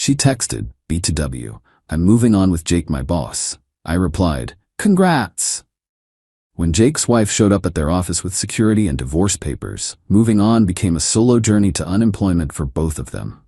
She texted, BTW, I'm moving on with Jake, my boss. I replied, congrats. When Jake's wife showed up at their office with security and divorce papers, moving on became a solo journey to unemployment for both of them.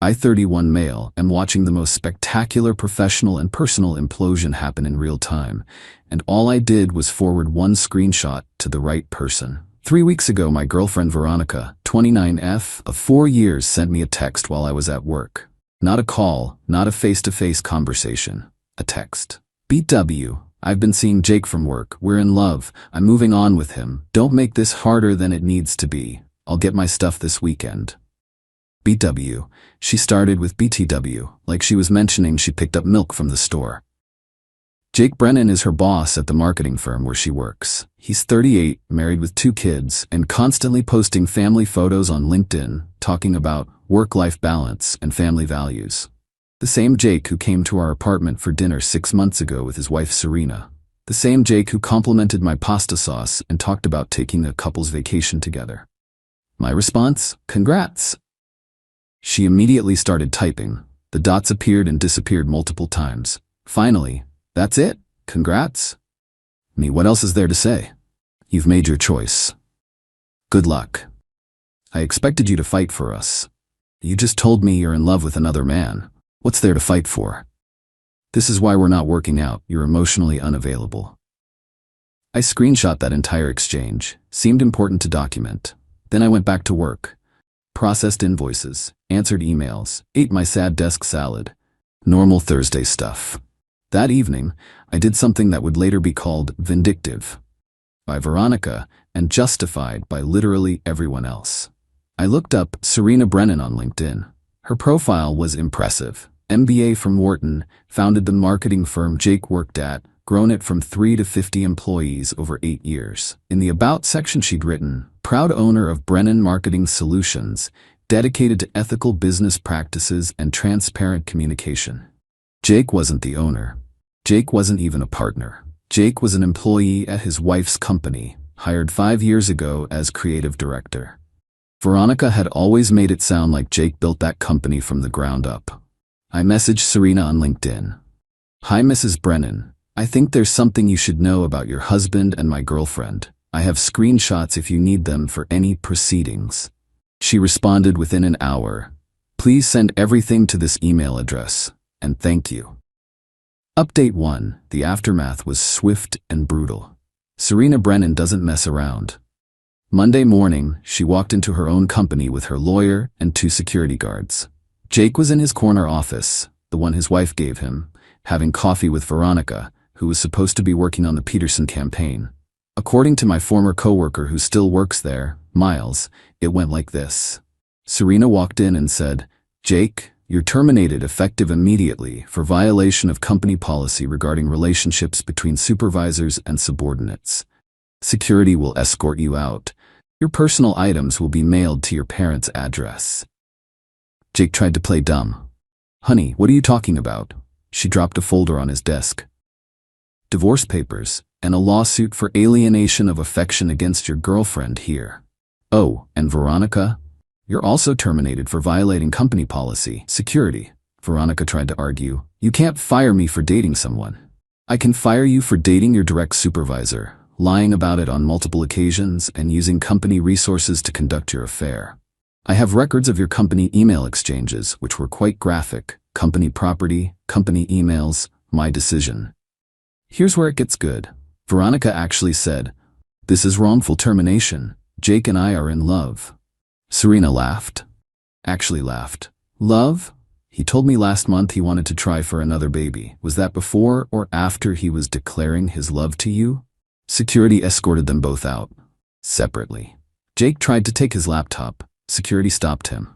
I, 31 male, am watching the most spectacular professional and personal implosion happen in real time, and all I did was forward one screenshot to the right person. 3 weeks ago, my girlfriend Veronica, 29F, of 4 years, sent me a text while I was at work. Not a call, not a face-to-face conversation, a text. BTW, I've been seeing Jake from work. We're in love. I'm moving on with him. Don't make this harder than it needs to be. I'll get my stuff this weekend. BTW, she started with BTW, like she was mentioning she picked up milk from the store. Jake Brennan is her boss at the marketing firm where she works. He's 38, married with 2 kids, and constantly posting family photos on LinkedIn, talking about work-life balance and family values. The same Jake who came to our apartment for dinner 6 months ago with his wife Serena. The same Jake who complimented my pasta sauce and talked about taking a couple's vacation together. My response? Congrats. She immediately started typing. The dots appeared and disappeared multiple times. Finally, that's it? Congrats? Me, what else is there to say? You've made your choice. Good luck. I expected you to fight for us. You just told me you're in love with another man. What's there to fight for? This is why we're not working out. You're emotionally unavailable. I screenshot that entire exchange. Seemed important to document. Then I went back to work. Processed invoices, answered emails, ate my sad desk salad. Normal Thursday stuff. That evening, I did something that would later be called vindictive by Veronica and justified by literally everyone else. I looked up Serena Brennan on LinkedIn. Her profile was impressive. MBA from Wharton, founded the marketing firm Jake worked at, grown it from 3 to 50 employees over 8 years. In the About section she'd written, proud owner of Brennan Marketing Solutions, dedicated to ethical business practices and transparent communication. Jake wasn't the owner. Jake wasn't even a partner. Jake was an employee at his wife's company, hired 5 years ago as creative director. Veronica had always made it sound like Jake built that company from the ground up. I messaged Serena on LinkedIn. Hi, Mrs. Brennan. I think there's something you should know about your husband and my girlfriend. I have screenshots if you need them for any proceedings. She responded within an hour. Please send everything to this email address, and thank you. Update 1. The aftermath was swift and brutal. Serena Brennan doesn't mess around. Monday morning, she walked into her own company with her lawyer and 2 security guards. Jake was in his corner office, the one his wife gave him, having coffee with Veronica, who was supposed to be working on the Peterson campaign. According to my former coworker who still works there, Miles, it went like this. Serena walked in and said, Jake, you're terminated effective immediately for violation of company policy regarding relationships between supervisors and subordinates. Security will escort you out. Your personal items will be mailed to your parents' address. Jake tried to play dumb. Honey, what are you talking about? She dropped a folder on his desk. Divorce papers, and a lawsuit for alienation of affection against your girlfriend here. Oh, and Veronica? You're also terminated for violating company policy. Security. Veronica tried to argue. You can't fire me for dating someone. I can fire you for dating your direct supervisor, lying about it on multiple occasions, and using company resources to conduct your affair. I have records of your company email exchanges, which were quite graphic. Company property, company emails, my decision. Here's where it gets good. Veronica actually said, this is wrongful termination. Jake and I are in love. Serena laughed. Actually laughed. Love? He told me last month he wanted to try for another baby. Was that before or after he was declaring his love to you? Security escorted them both out. Separately. Jake tried to take his laptop. Security stopped him.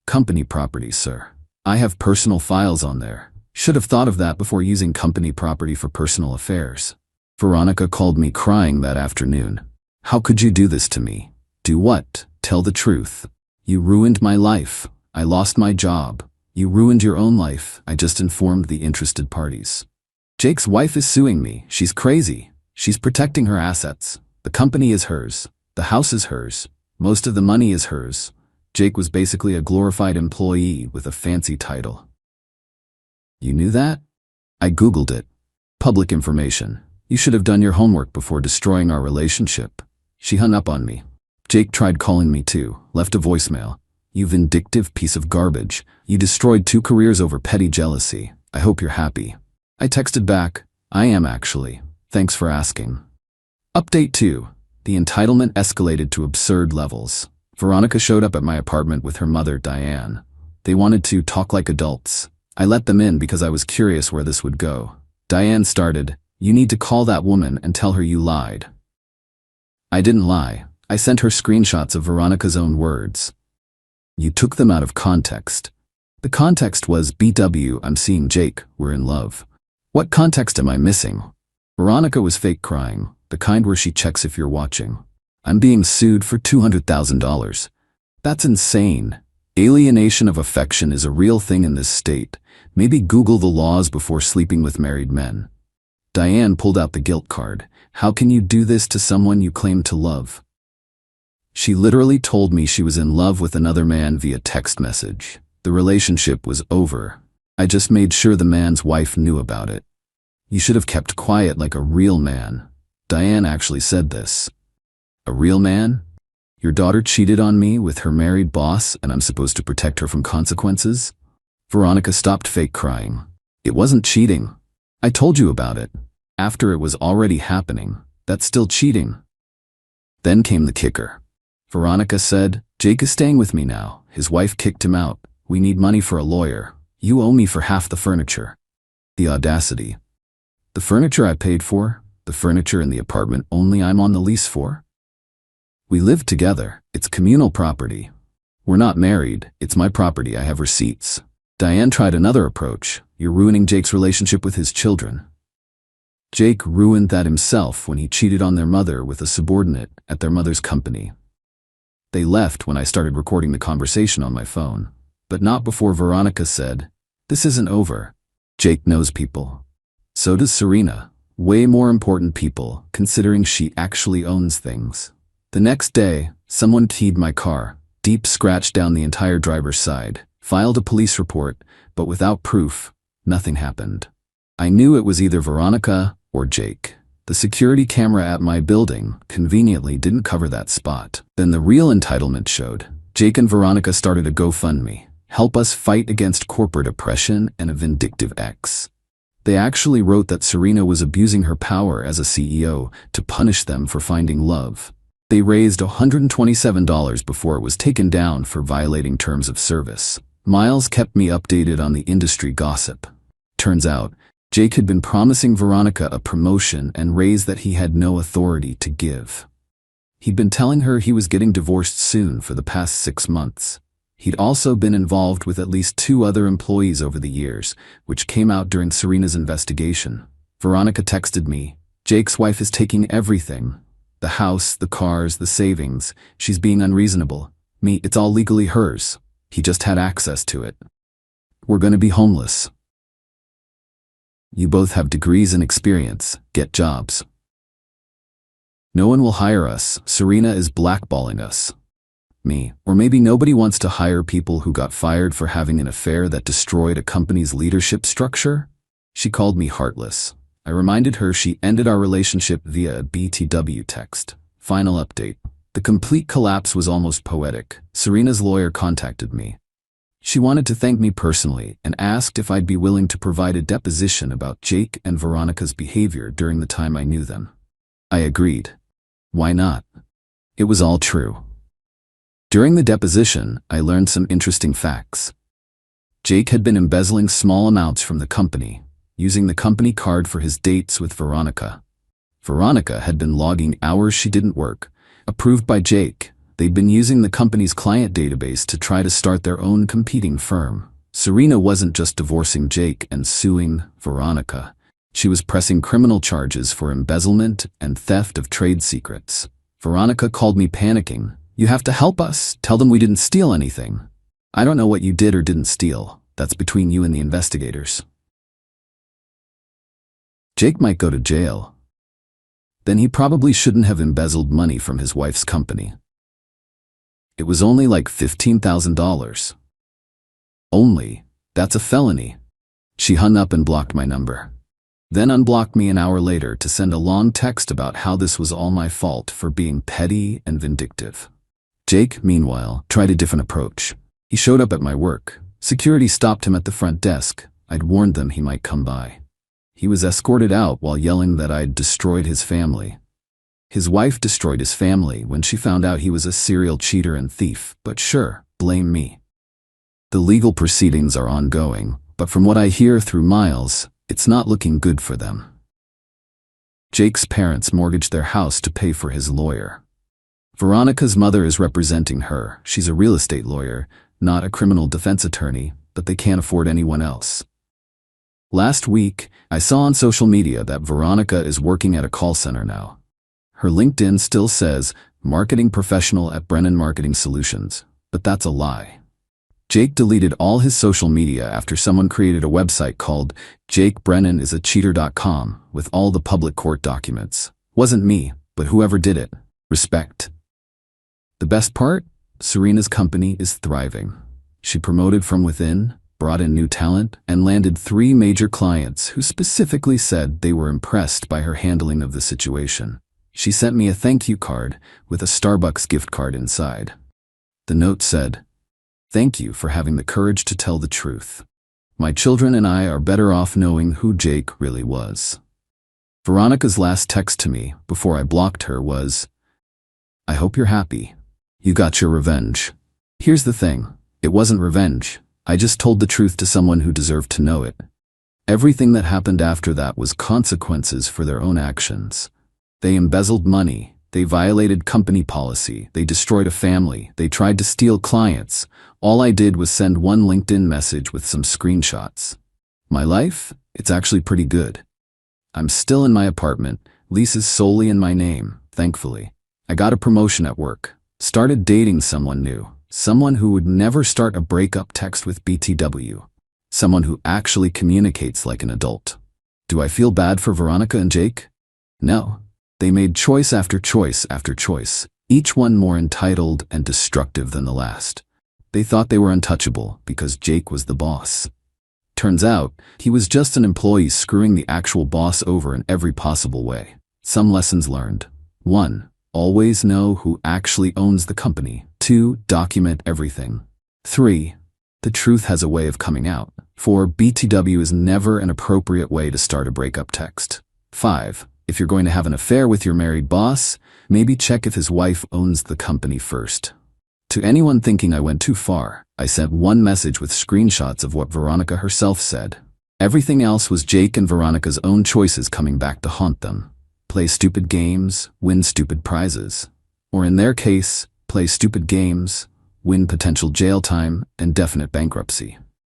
Company property, sir. I have personal files on there. Should have thought of that before using company property for personal affairs. Veronica called me crying that afternoon. How could you do this to me? Do what? Tell the truth. You ruined my life. I lost my job. You ruined your own life. I just informed the interested parties. Jake's wife is suing me. She's crazy. She's protecting her assets. The company is hers. The house is hers. Most of the money is hers. Jake was basically a glorified employee with a fancy title. You knew that? I Googled it. Public information. You should have done your homework before destroying our relationship. She hung up on me. Jake tried calling me too, left a voicemail. You vindictive piece of garbage. You destroyed 2 careers over petty jealousy. I hope you're happy. I texted back, I am actually. Thanks for asking. Update 2. The entitlement escalated to absurd levels. Veronica showed up at my apartment with her mother, Diane. They wanted to talk like adults. I let them in because I was curious where this would go. Diane started, you need to call that woman and tell her you lied. I didn't lie. I sent her screenshots of Veronica's own words. You took them out of context. The context was BTW, I'm seeing Jake, we're in love. What context am I missing? Veronica was fake crying, the kind where she checks if you're watching. I'm being sued for $200,000. That's insane. Alienation of affection is a real thing in this state. Maybe Google the laws before sleeping with married men. Diane pulled out the guilt card. How can you do this to someone you claim to love? She literally told me she was in love with another man via text message. The relationship was over. I just made sure the man's wife knew about it. You should have kept quiet like a real man. Diane actually said this. A real man? Your daughter cheated on me with her married boss and I'm supposed to protect her from consequences? Veronica stopped fake crying. It wasn't cheating. I told you about it. After it was already happening. That's still cheating. Then came the kicker. Veronica said, Jake is staying with me now. His wife kicked him out. We need money for a lawyer. You owe me for half the furniture. The audacity. The furniture I paid for? The furniture in the apartment only I'm on the lease for? We live together. It's communal property. We're not married. It's my property. I have receipts. Diane tried another approach. You're ruining Jake's relationship with his children. Jake ruined that himself when he cheated on their mother with a subordinate at their mother's company. They left when I started recording the conversation on my phone, but not before Veronica said, this isn't over. Jake knows people. So does Serena. Way more important people, considering she actually owns things. The next day, someone keyed my car, deep scratch down the entire driver's side, filed a police report, but without proof, nothing happened. I knew it was either Veronica or Jake. The security camera at my building conveniently didn't cover that spot. Then the real entitlement showed. Jake and Veronica started a GoFundMe. Help us fight against corporate oppression and a vindictive ex. They actually wrote that Serena was abusing her power as a CEO to punish them for finding love. They raised $127 before it was taken down for violating terms of service. Miles kept me updated on the industry gossip. Turns out, Jake had been promising Veronica a promotion and raise that he had no authority to give. He'd been telling her he was getting divorced soon for the past 6 months. He'd also been involved with at least 2 other employees over the years, which came out during Serena's investigation. Veronica texted me, Jake's wife is taking everything. The house, the cars, the savings. She's being unreasonable. Me, it's all legally hers. He just had access to it. We're gonna be homeless. You both have degrees and experience. Get jobs. No one will hire us. Serena is blackballing us. Me. Or maybe nobody wants to hire people who got fired for having an affair that destroyed a company's leadership structure? She called me heartless. I reminded her she ended our relationship via a BTW text. Final update. The complete collapse was almost poetic. Serena's lawyer contacted me. She wanted to thank me personally and asked if I'd be willing to provide a deposition about Jake and Veronica's behavior during the time I knew them. I agreed. Why not? It was all true. During the deposition, I learned some interesting facts. Jake had been embezzling small amounts from the company, using the company card for his dates with Veronica. Veronica had been logging hours she didn't work. Approved by Jake, they'd been using the company's client database to try to start their own competing firm. Serena wasn't just divorcing Jake and suing Veronica. She was pressing criminal charges for embezzlement and theft of trade secrets. Veronica called me panicking. You have to help us. Tell them we didn't steal anything. I don't know what you did or didn't steal. That's between you and the investigators. Jake might go to jail. Then he probably shouldn't have embezzled money from his wife's company. It was only like $15,000. Only? That's a felony. She hung up and blocked my number. Then unblocked me an hour later to send a long text about how this was all my fault for being petty and vindictive. Jake, meanwhile, tried a different approach. He showed up at my work. Security stopped him at the front desk. I'd warned them he might come by. He was escorted out while yelling that I'd destroyed his family. His wife destroyed his family when she found out he was a serial cheater and thief, but sure, blame me. The legal proceedings are ongoing, but from what I hear through Miles, it's not looking good for them. Jake's parents mortgaged their house to pay for his lawyer. Veronica's mother is representing her. She's a real estate lawyer, not a criminal defense attorney, but they can't afford anyone else. Last week, I saw on social media that Veronica is working at a call center now. Her LinkedIn still says, marketing professional at Brennan Marketing Solutions, but that's a lie. Jake deleted all his social media after someone created a website called JakeBrennanIsaCheater.com with all the public court documents. Wasn't me, but whoever did it. Respect. The best part? Serena's company is thriving. She promoted from within, brought in new talent, and landed 3 major clients who specifically said they were impressed by her handling of the situation. She sent me a thank you card with a Starbucks gift card inside. The note said, "Thank you for having the courage to tell the truth. My children and I are better off knowing who Jake really was." Veronica's last text to me before I blocked her was, "I hope you're happy. You got your revenge." Here's the thing. It wasn't revenge. I just told the truth to someone who deserved to know it. Everything that happened after that was consequences for their own actions. They embezzled money. They violated company policy. They destroyed a family. They tried to steal clients. All I did was send one LinkedIn message with some screenshots. My life? It's actually pretty good. I'm still in my apartment. Lease is solely in my name, thankfully. I got a promotion at work. Started dating someone new. Someone who would never start a breakup text with BTW. Someone who actually communicates like an adult. Do I feel bad for Veronica and Jake? No. They made choice after choice after choice, each one more entitled and destructive than the last. They thought they were untouchable because Jake was the boss. Turns out, he was just an employee screwing the actual boss over in every possible way. Some lessons learned. 1. Always know who actually owns the company. 2. Document everything. 3. The truth has a way of coming out. 4. BTW is never an appropriate way to start a breakup text. 5. If you're going to have an affair with your married boss, maybe check if his wife owns the company first. To anyone thinking I went too far, I sent one message with screenshots of what Veronica herself said. Everything else was Jake and Veronica's own choices coming back to haunt them. Play stupid games, win stupid prizes. Or in their case, play stupid games, win potential jail time and definite bankruptcy.